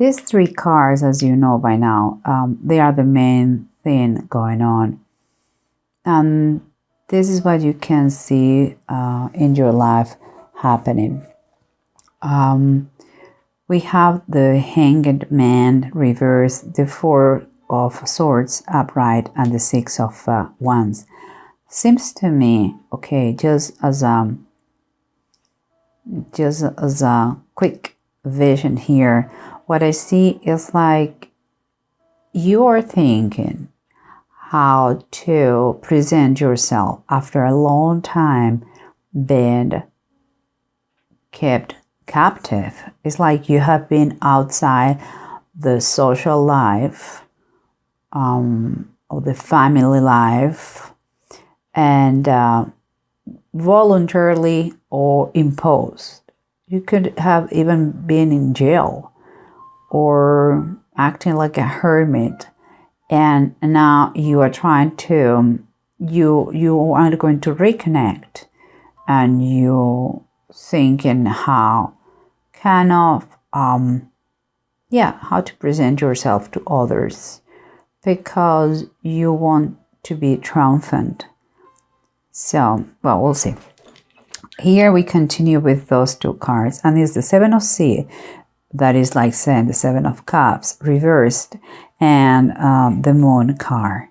These three cards, as you know by now, they are the main thing going on. And this is what you can see in your life happening. We have the Hanged Man reversed, the Four of Swords upright, and the Six of Wands. Seems to me, okay, just as a quick vision here, what I see is like you are thinking how to present yourself after a long time being kept captive. It's like you have been outside the social life, or the family life, and voluntarily or imposed. You could have even been in jail or acting like a hermit, and now you are trying to, you are going to reconnect, and you thinking how kind of how to present yourself to others, because you want to be triumphant. So, well, we'll see. Here we continue with those two cards, and it's the Seven of Sea, that is like saying the Seven of Cups reversed, and the Moon card.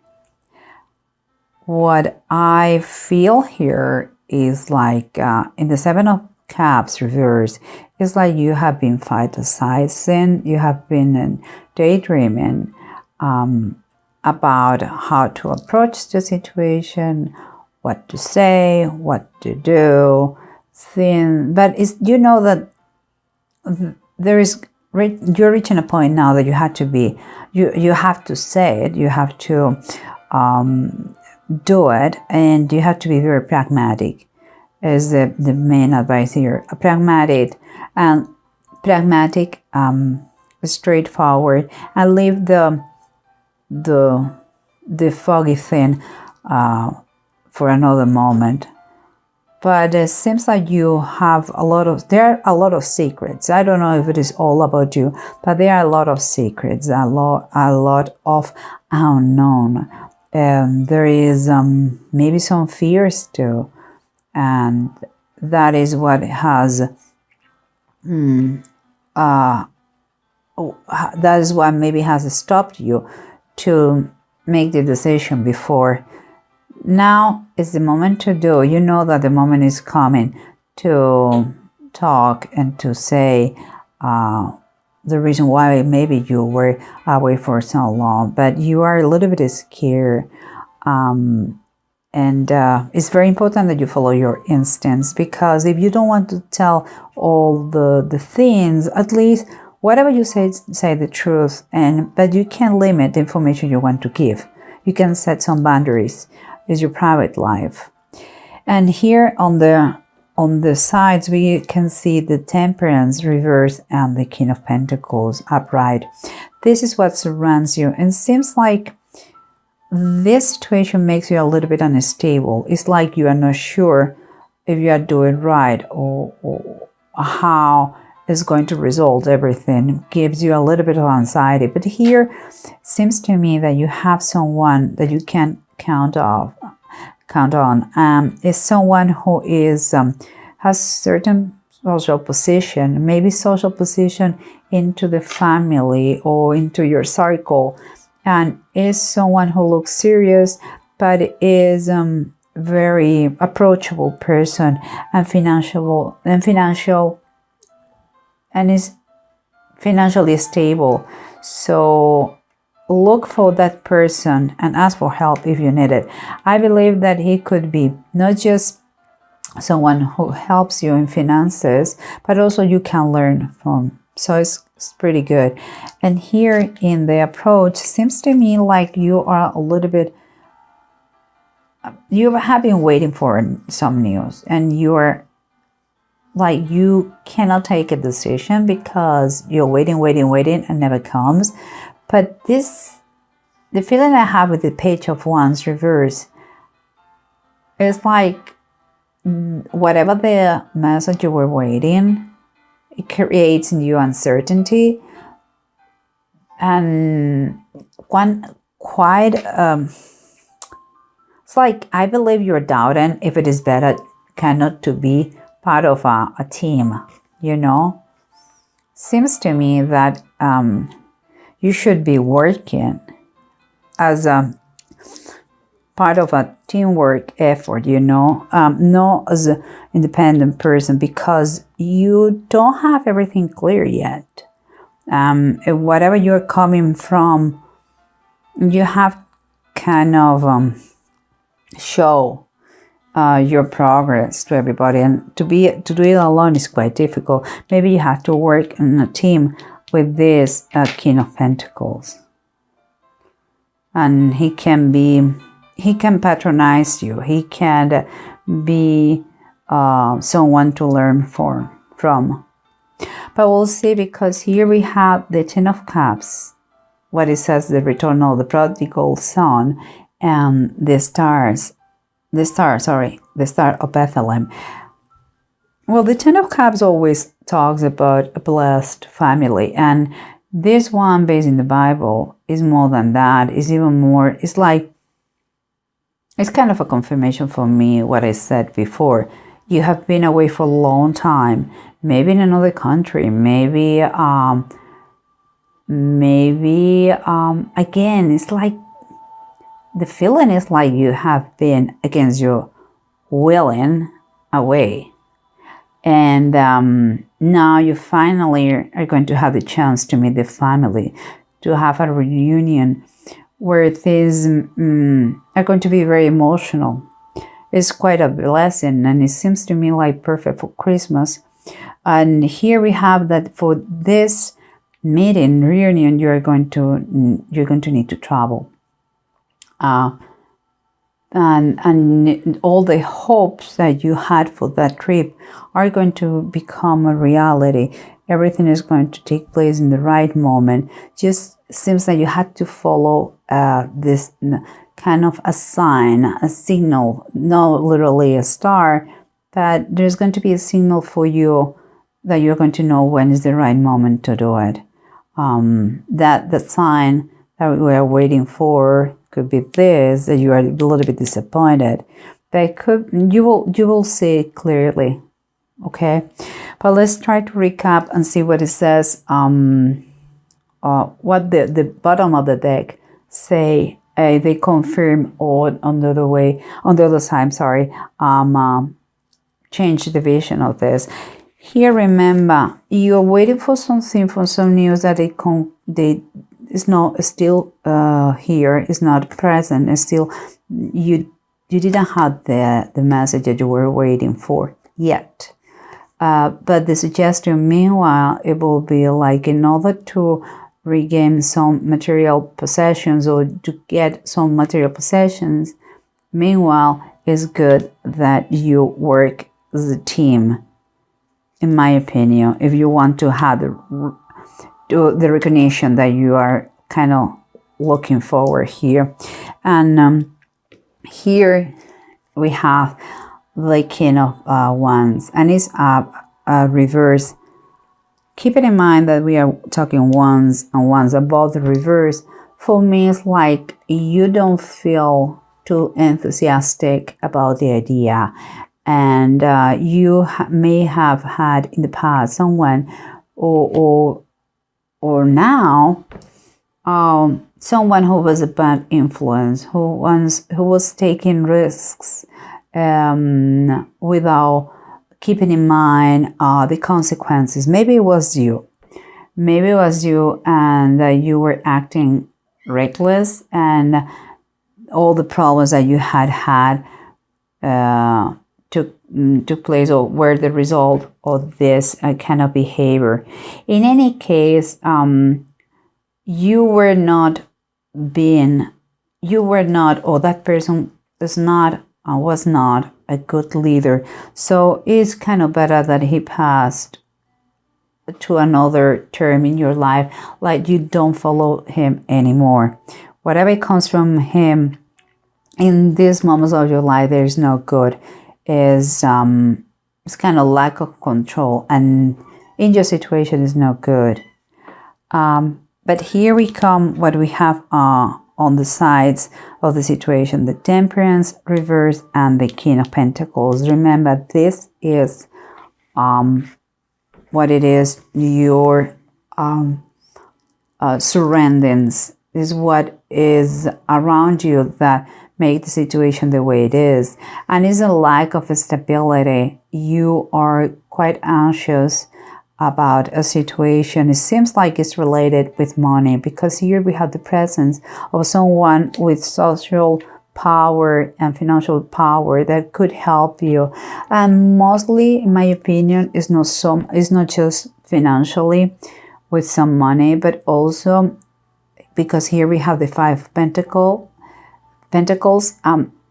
What I feel here is like in the Seven of Cups reversed, it's like you have been fantasizing, you have been daydreaming about how to approach the situation, what to say, what to do, but it's, you know that there is, you're reaching a point now that you have to be, you have to say it, you have to do it, and you have to be very pragmatic, is the main advice here. Pragmatic, straightforward, and leave the foggy thing for another moment. But it seems like you have there are a lot of secrets. I don't know if it is all about you, but there are a lot of secrets, a lot of unknown. There is maybe some fears too, and that is what has that is what maybe has stopped you to make the decision before. Now is the moment to do. You know that the moment is coming to talk and to say the reason why maybe you were away for so long, but you are a little bit scared. And it's very important that you follow your instincts, because if you don't want to tell all the things, at least whatever you say the truth, but you can limit the information you want to give. You can set some boundaries. It's your private life. And here on the sides we can see the Temperance reverse and the King of Pentacles upright. This is what surrounds you, and seems like this situation makes you a little bit unstable. It's like you are not sure if you are doing right, or how it's going to resolve everything. It gives you a little bit of anxiety. But here seems to me that you have someone that you can count on. Is someone who is has certain social position, maybe social position into the family or into your circle, and is someone who looks serious but is very approachable person, and is financially stable. So look for that person and ask for help if you need it. I believe that he could be not just someone who helps you in finances, but also you can learn from. So it's pretty good. And here in the approach, seems to me like you are a little bit, you have been waiting for some news, and you are like, you cannot take a decision because you're waiting and never comes. But the feeling I have with the Page of Wands reverse is like whatever the message you were waiting, it creates in you uncertainty. and one quite it's like, I believe you're doubting if it is better cannot to be part of a team, you know. Seems to me that you should be working as a part of a teamwork effort, you know, not as an independent person, because you don't have everything clear yet. Whatever you're coming from, you have kind of show your progress to everybody, and to do it alone is quite difficult. Maybe you have to work in a team with this King of Pentacles, and he can patronize you. He can be someone to learn from. But we'll see, because here we have the Ten of Cups, what it says, the return of the prodigal son, and the star of Bethlehem. Well, the Ten of Cups always talks about a blessed family, and this one, based in the Bible, is more than that. It's even more. It's like, it's kind of a confirmation for me what I said before. You have been away for a long time, maybe in another country, maybe again, it's like the feeling is like you have been against your willing away, and now you finally are going to have the chance to meet the family, to have a reunion where things are going to be very emotional. It's quite a blessing, and it seems to me like perfect for Christmas. And here we have that for this meeting, reunion, you're going to need to travel. And all the hopes that you had for that trip are going to become a reality. Everything is going to take place in the right moment. Just seems that you had to follow this kind of a sign, a signal, not literally a star, but there's going to be a signal for you that you're going to know when is the right moment to do it. That the sign that we are waiting for could be this, that you are a little bit disappointed, but you will see it clearly. Okay, but let's try to recap and see what it says. What the bottom of the deck say. They confirm on the other side. Sorry, change the vision of this. Here, remember, you're waiting for something, for some news that is not still here, is not present. It's still you didn't have the message that you were waiting for yet. But the suggestion, meanwhile, it will be like, in order to regain some material possessions or to get some material possessions, meanwhile, it's good that you work as a team, in my opinion, if you want to have the recognition that you are kind of looking forward here. And here we have the King of Wands, and it's a reverse. Keep it in mind that we are talking wands and wands above the reverse. For me, it's like you don't feel too enthusiastic about the idea, and you may have had in the past someone or now someone who was a bad influence, who was taking risks without keeping in mind the consequences. Maybe it was you, and you were acting reckless, and all the problems that you had took place, or were the result of this kind of behavior. In any case, you were not, or that person was not a good leader. So it's kind of better that he passed to another term in your life, like you don't follow him anymore. Whatever comes from him in these moments of your life, there is no good. It's kind of lack of control, and in your situation is no good. But here we come, what we have on the sides of the situation, the Temperance reverse and the King of Pentacles. Remember, this is what it is, your surroundings is what is around you that make the situation the way it is. And it's a lack of stability. You are quite anxious about a situation. It seems like it's related with money, because here we have the presence of someone with social power and financial power that could help you. And mostly, in my opinion, it's not just financially with some money, but also because here we have the Five of Pentacles,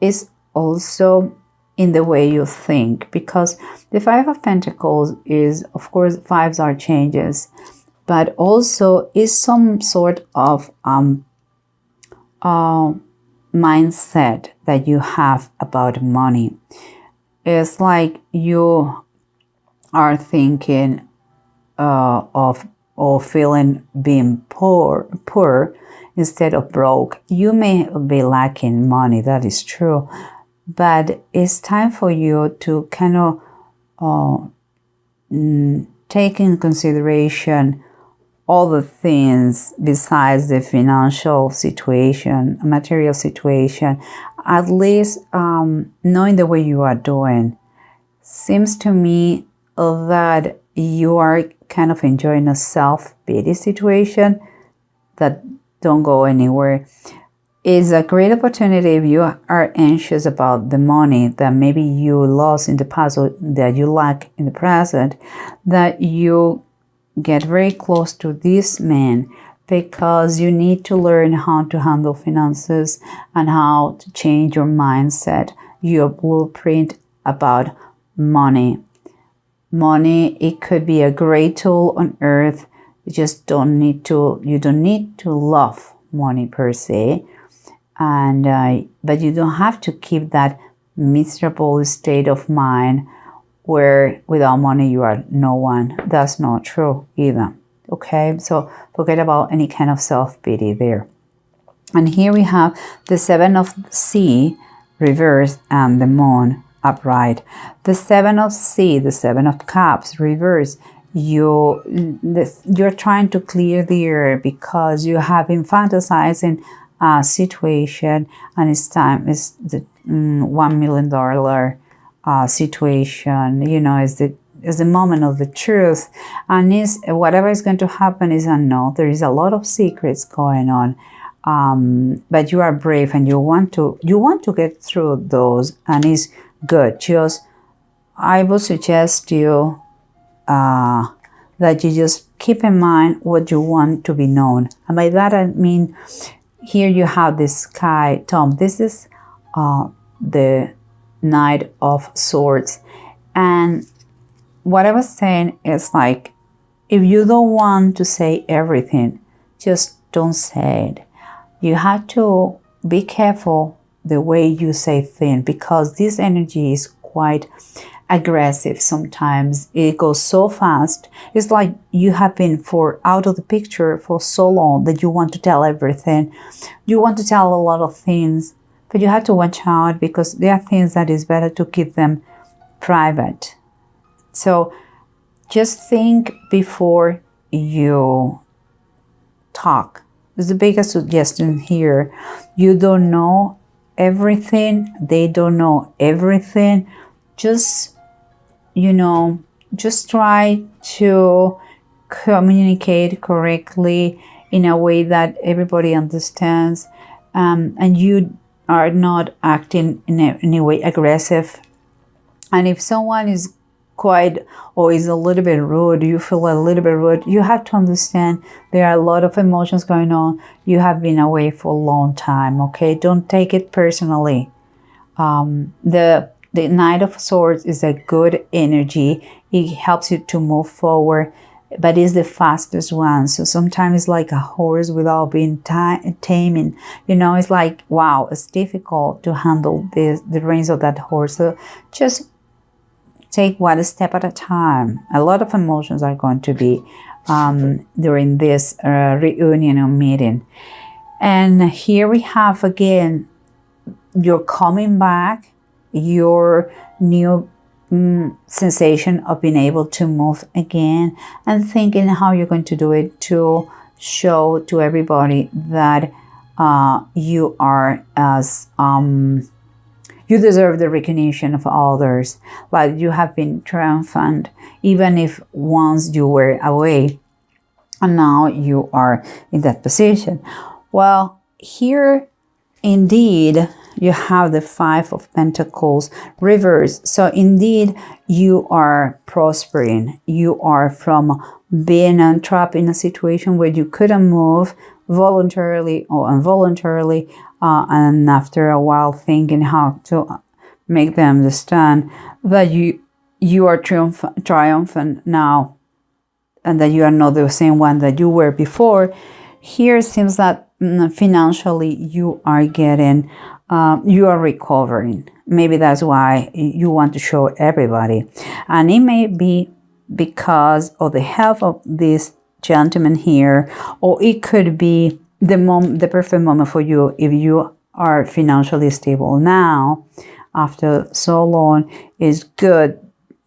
is also in the way you think, because the Five of Pentacles is, of course, fives are changes, but also is some sort of mindset that you have about money. It's like you are thinking of or feeling being poor instead of broke. You may be lacking money, that is true, but it's time for you to kind of take in consideration all the things besides the financial situation, material situation. At least knowing the way you are doing, seems to me that you are kind of enjoying a self-pity situation that don't go anywhere. It's a great opportunity if you are anxious about the money that maybe you lost in the past or that you lack in the present, that you get very close to this man, because you need to learn how to handle finances and how to change your mindset, your blueprint about money. Money, it could be a great tool on earth. You don't need to love money per se, and but you don't have to keep that miserable state of mind where without money you are no one. That's not true either. Okay, so forget about any kind of self-pity there. And here we have the Seven of Sea reversed and the Moon upright. The Seven of Sea, the Seven of Cups reversed. You're trying to clear the air because you have been fantasizing a situation, and it's time. It's the $1 million situation. You know, is the moment of the truth, and is whatever is going to happen is unknown. There is a lot of secrets going on, but you are brave and you want to get through those, and it's good. Just I would suggest you that you just keep in mind what you want to be known, and by that I mean here you have the Sky Tomb. This is the Knight of Swords, and what I was saying is like, if you don't want to say everything, just don't say it. You have to be careful the way you say things, because this energy is quite aggressive sometimes. It goes so fast. It's like you have been out of the picture for so long that you want to tell everything. You want to tell a lot of things, but you have to watch out, because there are things that is better to keep them private. So just think before you talk. It's the biggest suggestion here. You don't know everything. They don't know everything. Just, just try to communicate correctly in a way that everybody understands, and you are not acting in any way aggressive. And if someone is quiet or is a little bit rude, you feel a little bit rude, you have to understand there are a lot of emotions going on. You have been away for a long time, okay? Don't take it personally. The Knight of Swords is a good energy. It helps you to move forward, but it's the fastest one. So sometimes it's like a horse without being taming. It's like, wow, it's difficult to handle the reins of that horse. So just take one step at a time. A lot of emotions are going to be during this reunion or meeting. And here we have again, you're coming back, your new sensation of being able to move again, and thinking how you're going to do it to show to everybody that you are as you deserve the recognition of others, like you have been triumphant, even if once you were away and now you are in that position. Well, here indeed you have the Five of Pentacles reversed. So indeed you are prospering. You are from being trapped in a situation where you couldn't move voluntarily or involuntarily, and after a while thinking how to make them understand that you are triumphant now, and that you are not the same one that you were before. Here it seems that financially you are getting, you are recovering. Maybe that's why you want to show everybody. And it may be because of the health of this gentleman here, or it could be the perfect moment for you if you are financially stable now. After so long, is good.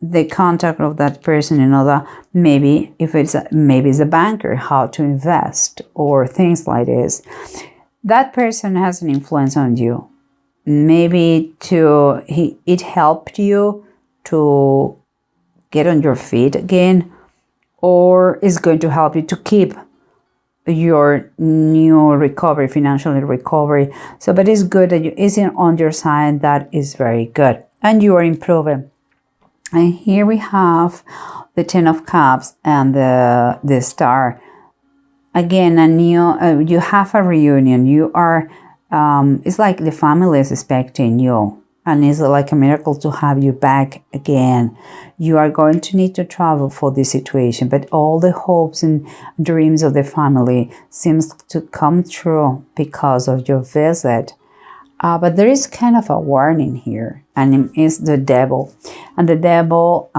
The contact of that person, that maybe if it's a banker, how to invest or things like this. That person has an influence on you. Maybe it helped you to get on your feet again, or is going to help you to keep your new recovery, financially recovery. So, but it's good that you isn't on your side. That is very good, and you are improving. And here we have the Ten of Cups and the Star. Again, you have a reunion. You are, it's like the family is expecting you. And it's like a miracle to have you back again. You are going to need to travel for this situation, but all the hopes and dreams of the family seems to come true because of your visit. But there is kind of a warning here, and it's the devil. And the devil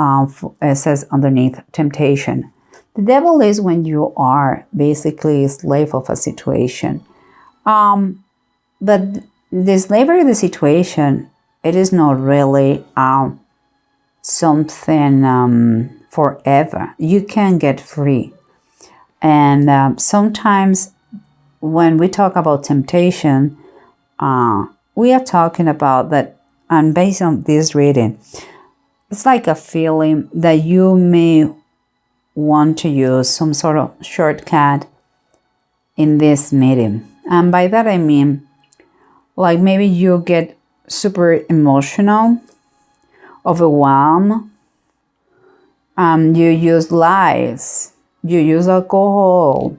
says underneath temptation. The devil is when you are basically a slave of a situation. But the slavery of the situation, it is not really something forever. You can get free. And sometimes when we talk about temptation, we are talking about that, and based on this reading, it's like a feeling that you may want to use some sort of shortcut in this meeting. And by that I mean, like maybe you get super emotional, overwhelmed, you use lies, you use alcohol,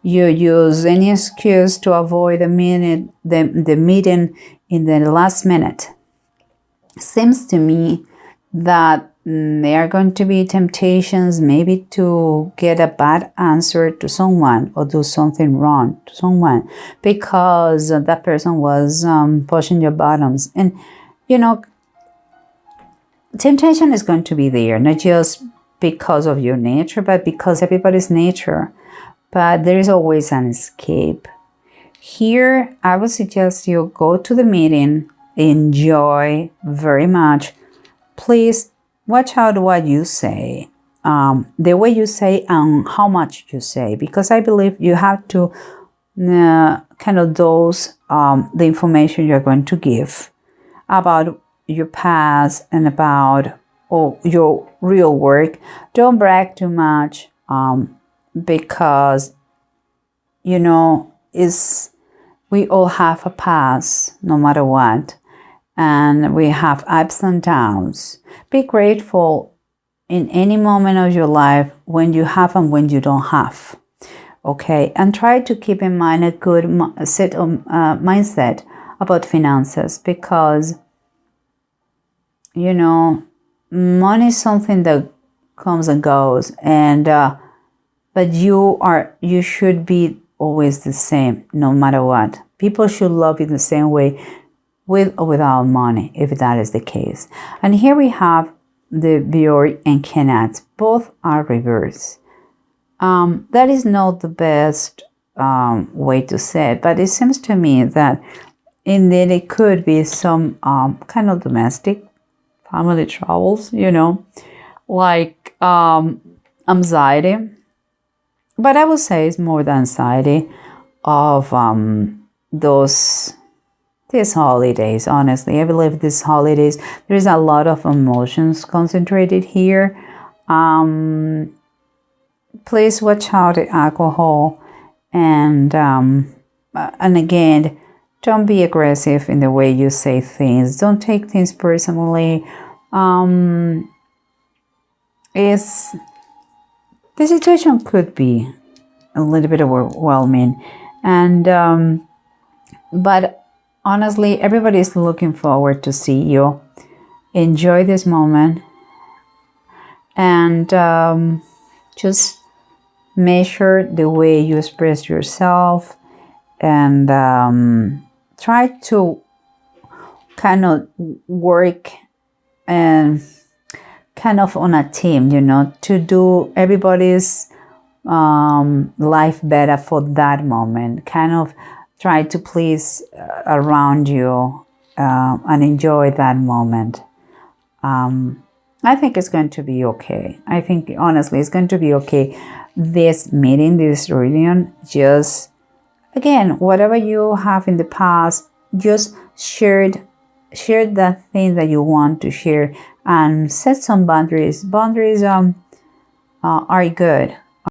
you use any excuse to avoid the meeting in the last minute. Seems to me that there are going to be temptations maybe to get a bad answer to someone or do something wrong to someone because that person was pushing your buttons. And, temptation is going to be there, not just because of your nature, but because everybody's nature. But there is always an escape. Here, I would suggest you go to the meeting, enjoy very much. Please watch out what you say, the way you say and how much you say, because I believe you have to kind of dose the information you're going to give about your past and about your real work. Don't brag too much. Because we all have a past no matter what, and we have ups and downs. Be grateful in any moment of your life when you have and when you don't have, okay? And try to keep in mind a good mindset about finances, because money is something that comes and goes, and but you should be always the same, no matter what. People should love you the same way, with or without money, if that is the case. And here we have the Björk and Kenneth. Both are reversed. That is not the best way to say it, but it seems to me that indeed it could be some kind of domestic family troubles, you know, like anxiety. But I would say it's more the anxiety of these holidays. Honestly, I believe these holidays, there is a lot of emotions concentrated here. Please watch out the alcohol, and again, don't be aggressive in the way you say things. Don't take things personally. Is the situation could be a little bit overwhelming, and but honestly, everybody is looking forward to see you. Enjoy this moment, and just measure the way you express yourself, and try to kind of work and kind of on a team, you know, to do everybody's life better for that moment. Kind of try to please around you and enjoy that moment. I think it's going to be okay. I think honestly it's going to be okay. This meeting, this reunion, just again, whatever you have in the past, just share the things that you want to share and set some boundaries. Boundaries are good.